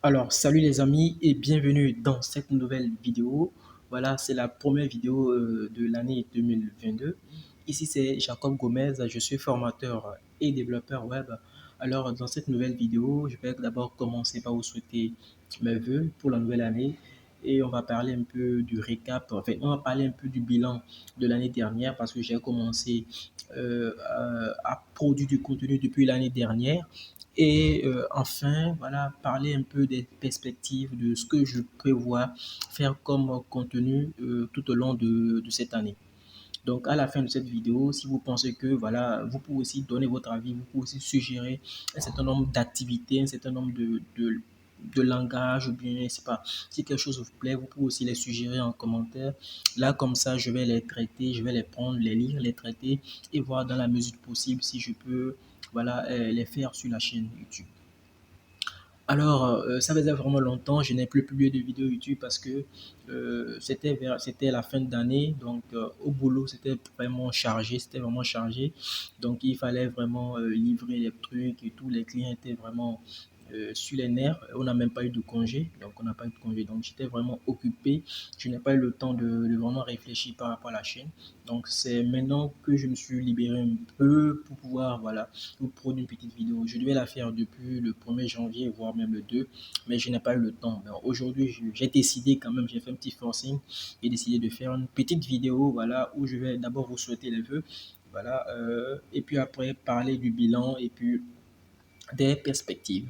Alors, salut les amis et bienvenue dans cette nouvelle vidéo. Voilà, c'est la première vidéo de l'année 2022. Ici, c'est Jacob Gomez, je suis formateur et développeur web. Alors, dans cette nouvelle vidéo, je vais d'abord commencer par vous souhaiter mes vœux pour la nouvelle année et on va parler un peu du récap, enfin, on va parler un peu du bilan de l'année dernière parce que j'ai commencé à produire du contenu depuis l'année dernière. Et enfin, voilà, parler un peu des perspectives de ce que je prévois faire comme contenu tout au long de cette année. Donc, à la fin de cette vidéo, si vous pensez que, voilà, vous pouvez aussi donner votre avis, vous pouvez aussi suggérer un certain nombre d'activités, un certain nombre de langages, ou bien, je sais pas, si quelque chose vous plaît, vous pouvez aussi les suggérer en commentaire. Là, comme ça, je vais les traiter, je vais les prendre, les lire, les traiter et voir dans la mesure du possible si je peux, voilà, les faire sur la chaîne YouTube. Alors, ça faisait vraiment longtemps, je n'ai plus publié de vidéos YouTube parce que c'était la fin d'année, donc au boulot, c'était vraiment chargé, c'était vraiment chargé. Donc, il fallait vraiment livrer les trucs et tout, les clients étaient vraiment sur les nerfs. On n'a même pas eu de congé, donc on n'a pas eu de congé. Donc, j'étais vraiment occupé. Je n'ai pas eu le temps de vraiment réfléchir par rapport à la chaîne. Donc, c'est maintenant que je me suis libéré un peu pour pouvoir, voilà, vous produire une petite vidéo. Je devais la faire depuis le 1er janvier, voire même le 2, mais je n'ai pas eu le temps. Aujourd'hui, j'ai décidé quand même, j'ai fait un petit forcing et décidé de faire une petite vidéo, voilà, où je vais d'abord vous souhaiter les vœux, voilà, et puis après parler du bilan et puis des perspectives.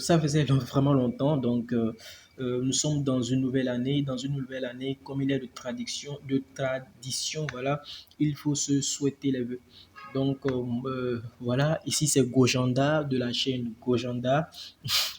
Ça faisait vraiment longtemps, donc nous sommes dans une nouvelle année, comme il est de tradition, voilà, il faut se souhaiter les vœux. Donc voilà, ici c'est Gojanda de la chaîne Gojanda.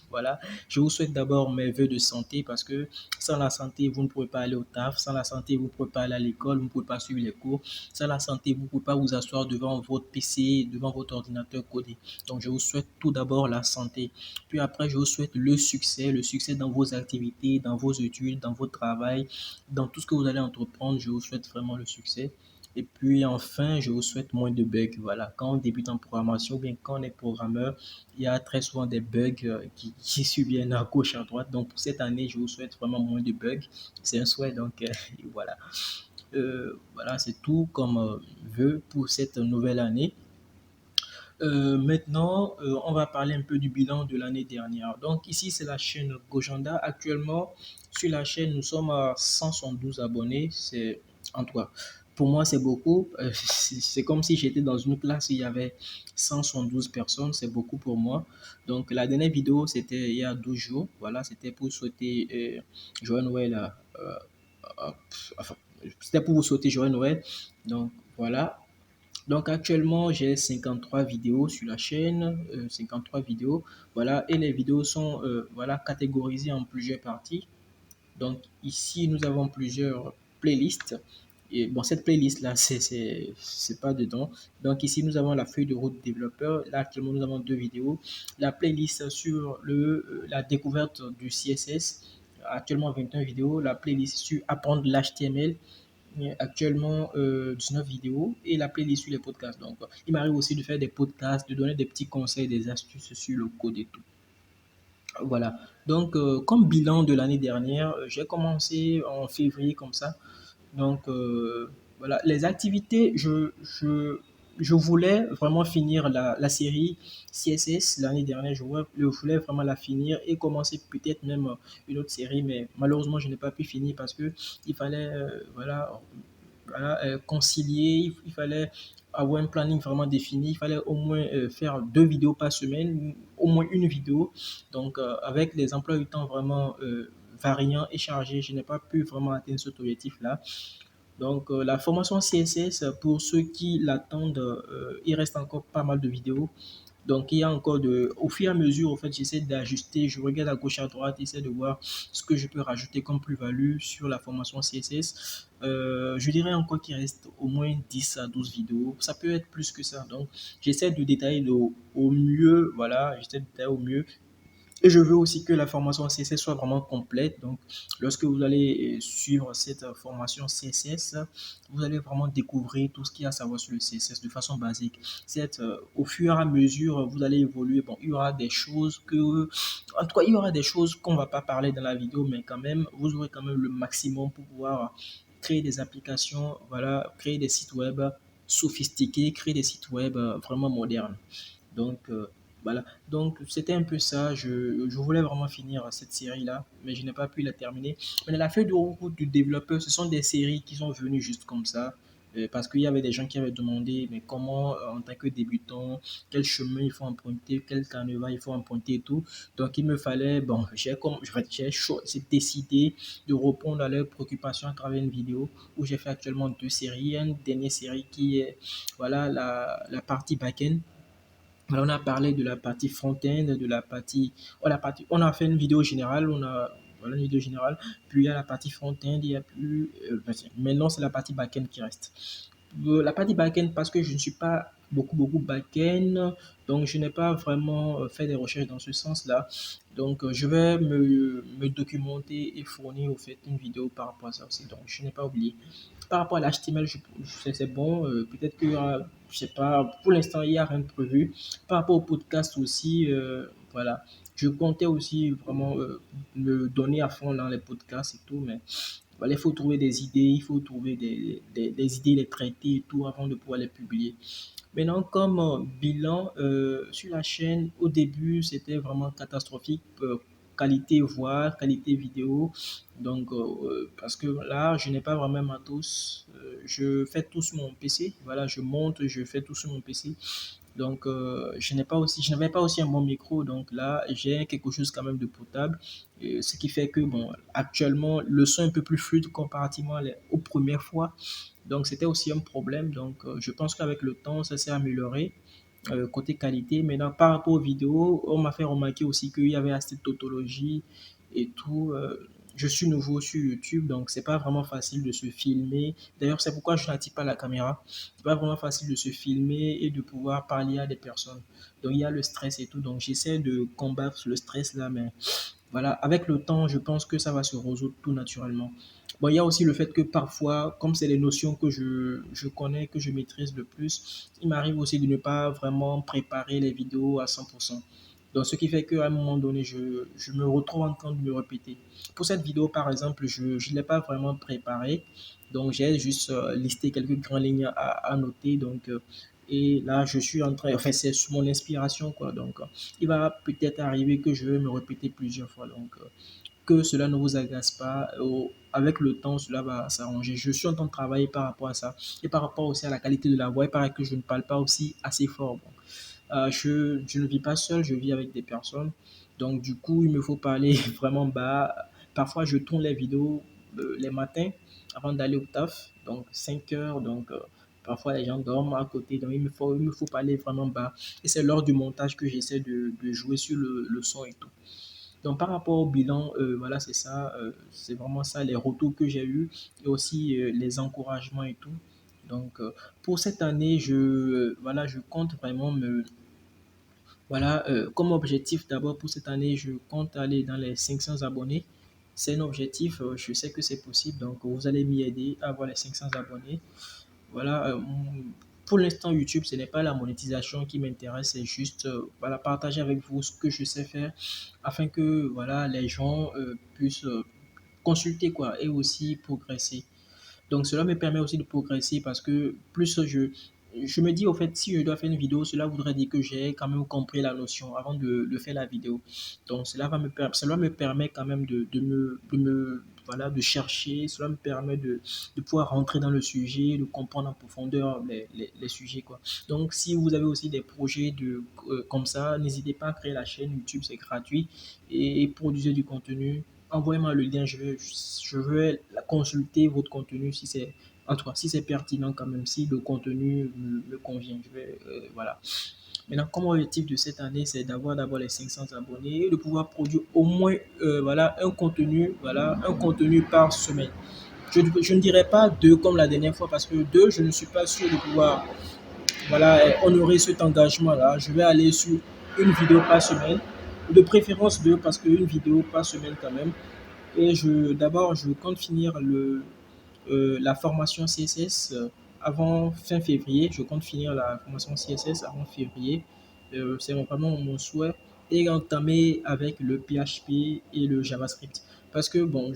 Voilà, je vous souhaite d'abord mes voeux de santé parce que sans la santé, vous ne pouvez pas aller au taf, sans la santé, vous ne pouvez pas aller à l'école, vous ne pouvez pas suivre les cours, sans la santé, vous ne pouvez pas vous asseoir devant votre PC, devant votre ordinateur codé. Donc, je vous souhaite tout d'abord la santé. Puis après, je vous souhaite le succès dans vos activités, dans vos études, dans votre travail, dans tout ce que vous allez entreprendre. Je vous souhaite vraiment le succès. Et puis enfin, je vous souhaite moins de bugs. Voilà, quand on débute en programmation, ou bien quand on est programmeur, il y a très souvent des bugs qui surviennent à gauche, à droite. Donc pour cette année, je vous souhaite vraiment moins de bugs. C'est un souhait, donc voilà. Voilà, c'est tout comme vœu pour cette nouvelle année. Maintenant, on va parler un peu du bilan de l'année dernière. Donc ici, c'est la chaîne Gojanda. Actuellement, sur la chaîne, nous sommes à 172 abonnés. C'est en tout cas, pour moi, c'est beaucoup. C'est comme si j'étais dans une classe où il y avait 172 personnes. C'est beaucoup pour moi. Donc la dernière vidéo, c'était il y a 12 jours. Voilà, c'était pour souhaiter joyeux Noël enfin, c'était pour vous souhaiter joyeux Noël. Donc voilà, donc actuellement, j'ai 53 vidéos sur la chaîne, 53 vidéos, voilà, et les vidéos sont voilà, catégorisées en plusieurs parties. Donc ici, nous avons plusieurs playlists. Et bon, cette playlist-là, c'est pas dedans. Donc ici, nous avons la feuille de route développeur. Là, actuellement, nous avons deux vidéos. La playlist sur la découverte du CSS, actuellement 21 vidéos. La playlist sur apprendre l'HTML, actuellement 19 vidéos, et la playlist sur les podcasts. Donc, il m'arrive aussi de faire des podcasts, de donner des petits conseils, des astuces sur le code et tout. Voilà. Donc, comme bilan de l'année dernière, j'ai commencé en février comme ça. Donc, voilà, les activités, je voulais vraiment finir la série CSS l'année dernière. Je voulais vraiment la finir et commencer peut-être même une autre série, mais malheureusement, je n'ai pas pu finir parce que il fallait, voilà, concilier, il fallait avoir un planning vraiment défini. Il fallait au moins faire deux vidéos par semaine, au moins une vidéo. Donc, avec les emplois du temps vraiment variants et chargés, je n'ai pas pu vraiment atteindre cet objectif-là. Donc, la formation CSS, pour ceux qui l'attendent, il reste encore pas mal de vidéos. Donc, il y a encore au fur et à mesure, en fait, j'essaie d'ajuster, je regarde à gauche, à droite, j'essaie de voir ce que je peux rajouter comme plus-value sur la formation CSS. Je dirais encore qu'il reste au moins 10 à 12 vidéos. Ça peut être plus que ça. Donc, j'essaie de détailler au mieux, voilà, j'essaie de détailler au mieux Et je veux aussi que la formation CSS soit vraiment complète. Donc, lorsque vous allez suivre cette formation CSS, vous allez vraiment découvrir tout ce qu'il y a à savoir sur le CSS de façon basique. Au fur et à mesure, vous allez évoluer. Bon, il y aura des choses en tout cas, il y aura des choses qu'on ne va pas parler dans la vidéo, mais quand même, vous aurez quand même le maximum pour pouvoir créer des applications, voilà, créer des sites web sophistiqués, créer des sites web vraiment modernes. Donc, voilà. Donc, c'était un peu ça. Je voulais vraiment finir cette série-là, mais je n'ai pas pu la terminer. Mais la feuille de route du développeur, ce sont des séries qui sont venues juste comme ça. Parce qu'il y avait des gens qui avaient demandé, mais comment, en tant que débutant, quel chemin il faut emprunter, quel canevas il faut emprunter et tout. Donc, il me fallait, bon, j'ai décidé de répondre à leurs préoccupations à travers une vidéo où j'ai fait actuellement deux séries. Une dernière série qui est, voilà, la partie back-end. Alors, on a parlé de la partie front-end, de on a fait une vidéo générale, voilà, une vidéo générale, puis il y a la partie front-end, il y a plus, maintenant c'est la partie back-end qui reste. La partie back-end, parce que je ne suis pas beaucoup back-end, donc je n'ai pas vraiment fait des recherches dans ce sens-là. Donc, je vais me documenter et fournir au fait une vidéo par rapport à ça aussi. Donc, je n'ai pas oublié. Par rapport à l'HTML, c'est bon. Peut-être qu'il y aura, je sais pas, pour l'instant, il n'y a rien de prévu. Par rapport au podcast aussi, voilà. Je comptais aussi vraiment me donner à fond dans les podcasts et tout, mais voilà, il faut trouver des idées, il faut trouver des idées, les traiter et tout avant de pouvoir les publier. Maintenant, comme bilan sur la chaîne, au début, c'était vraiment catastrophique. Qualité voix, qualité vidéo. Donc, parce que là, je n'ai pas vraiment un matos. Je fais tout sur mon PC. Voilà, je monte, je fais tout sur mon PC. Donc, je n'avais pas aussi un bon micro. Donc là, j'ai quelque chose quand même de potable. Ce qui fait que, bon, actuellement, le son est un peu plus fluide comparativement aux premières fois. Donc, c'était aussi un problème. Donc, je pense qu'avec le temps, ça s'est amélioré côté qualité. Maintenant, par rapport aux vidéos, on m'a fait remarquer aussi qu'il y avait assez de tautologie et tout. Je suis nouveau sur YouTube, donc c'est pas vraiment facile de se filmer. D'ailleurs, c'est pourquoi je n'attire pas la caméra. C'est pas vraiment facile de se filmer et de pouvoir parler à des personnes. Donc, il y a le stress et tout. Donc, j'essaie de combattre le stress là, mais voilà, avec le temps, je pense que ça va se résoudre tout naturellement. Bon, il y a aussi le fait que parfois, comme c'est les notions que je connais, que je maîtrise le plus, il m'arrive aussi de ne pas vraiment préparer les vidéos à 100%. Donc, ce qui fait qu'à un moment donné, je me retrouve en train de me répéter. Pour cette vidéo, par exemple, je ne l'ai pas vraiment préparée. Donc, j'ai juste listé quelques grandes lignes à noter. Donc, et là, je suis en train, enfin, c'est mon inspiration, quoi. Donc, il va peut-être arriver que je vais me répéter plusieurs fois. Donc, que cela ne vous agace pas. Avec le temps, cela va s'arranger. Je suis en train de travailler par rapport à ça. Et par rapport aussi à la qualité de la voix, il paraît que je ne parle pas aussi assez fort. Bon. Je ne vis pas seul, je vis avec des personnes. Donc, du coup, il me faut parler vraiment bas. Parfois, je tourne les vidéos les matins avant d'aller au taf. Donc, 5 heures. Donc, parfois, les gens dorment à côté. Donc, il me faut parler vraiment bas. Et c'est lors du montage que j'essaie de jouer sur le son et tout. Donc, par rapport au bilan, voilà, c'est ça. C'est vraiment ça, les retours que j'ai eus et aussi les encouragements et tout. Donc, pour cette année, voilà, je compte vraiment voilà, comme objectif d'abord pour cette année, je compte aller dans les 500 abonnés. C'est un objectif, je sais que c'est possible, donc vous allez m'y aider à avoir les 500 abonnés. Voilà, pour l'instant, YouTube, ce n'est pas la monétisation qui m'intéresse, c'est juste voilà, partager avec vous ce que je sais faire afin que voilà, les gens puissent consulter quoi, et aussi progresser. Donc, cela me permet aussi de progresser parce que plus je me dis, au fait, si je dois faire une vidéo, cela voudrait dire que j'ai quand même compris la notion avant de faire la vidéo. Donc, cela me permet quand même voilà, de chercher, cela me permet de pouvoir rentrer dans le sujet, de comprendre en profondeur les sujets, quoi. Donc, si vous avez aussi des projets comme ça, n'hésitez pas à créer la chaîne YouTube, c'est gratuit, et produisez du contenu. Envoyez-moi le lien, je veux consulter votre contenu si c'est, en tout cas, si c'est pertinent quand même, si le contenu me convient. Voilà. Maintenant, comme objectif de cette année, c'est d'avoir d'abord les 500 abonnés et de pouvoir produire au moins voilà, voilà, un contenu par semaine. Je ne dirais pas deux comme la dernière fois parce que deux, je ne suis pas sûr de pouvoir voilà, honorer cet engagement-là. Je vais aller sur une vidéo par semaine. De préférence deux, parce qu'une vidéo par semaine quand même. Et d'abord, je compte finir la formation CSS avant fin février. Je compte finir la formation CSS avant février. C'est vraiment mon souhait. Et entamer avec le PHP et le JavaScript. Parce que, bon,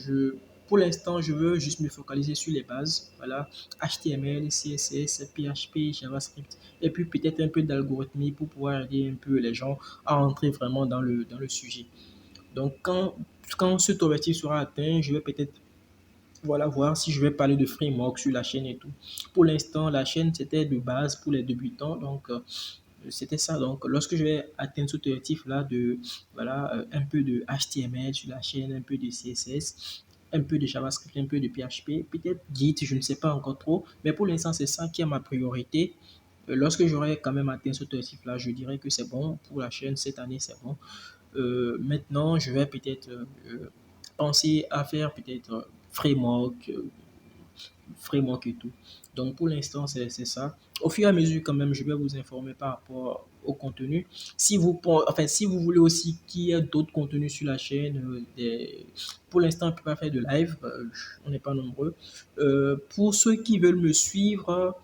pour l'instant, je veux juste me focaliser sur les bases. Voilà, HTML, CSS, PHP, JavaScript. Et puis peut-être un peu d'algorithmie pour pouvoir aider un peu les gens à entrer vraiment dans le sujet. Donc, quand cet objectif sera atteint, je vais peut-être voilà, voir si je vais parler de framework sur la chaîne et tout. Pour l'instant, la chaîne, c'était de base pour les débutants. Donc, c'était ça. Donc, lorsque je vais atteindre cet objectif-là de, voilà, un peu de HTML sur la chaîne, un peu de CSS, un peu de JavaScript, un peu de PHP, peut-être Git, je ne sais pas encore trop. Mais pour l'instant, c'est ça qui est ma priorité. Lorsque j'aurai quand même atteint cet objectif-là, je dirais que c'est bon pour la chaîne. Cette année, c'est bon. Maintenant, je vais peut-être penser à faire peut-être framework et tout. Donc pour l'instant, c'est ça. Au fur et à mesure, quand même, je vais vous informer par rapport au contenu. Si vous voulez aussi qu'il y ait d'autres contenus sur la chaîne, pour l'instant, on ne peut pas faire de live, on n'est pas nombreux. Pour ceux qui veulent me suivre,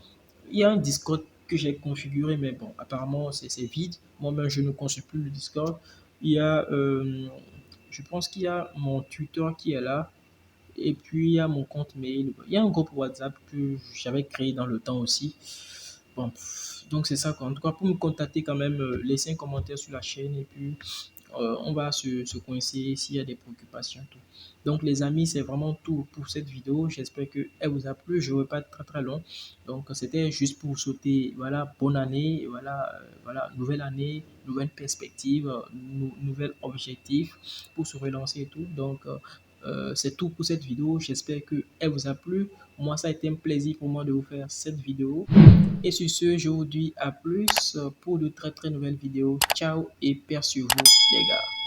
il y a un Discord que j'ai configuré, mais bon, apparemment, c'est vide. Moi-même, je ne consulte plus le Discord. Il y a, je pense qu'il y a mon Twitter qui est là. Et puis, il y a mon compte mail. Il y a un groupe WhatsApp que j'avais créé dans le temps aussi. Bon, donc c'est ça quoi. En tout cas, pour me contacter quand même, laissez un commentaire sur la chaîne et puis on va se coincer s'il y a des préoccupations. Tout. Donc les amis, c'est vraiment tout pour cette vidéo. J'espère qu'elle vous a plu. Je ne veux pas être très très long. Donc c'était juste pour vous souhaiter, voilà, bonne année, voilà, voilà, nouvelle année, nouvelle perspective, nouvel objectif pour se relancer et tout. Donc c'est tout pour cette vidéo. J'espère qu'elle vous a plu. Moi, ça a été un plaisir pour moi de vous faire cette vidéo. Et sur ce, je vous dis à plus pour de très très nouvelles vidéos. Ciao et paix sur vous les gars.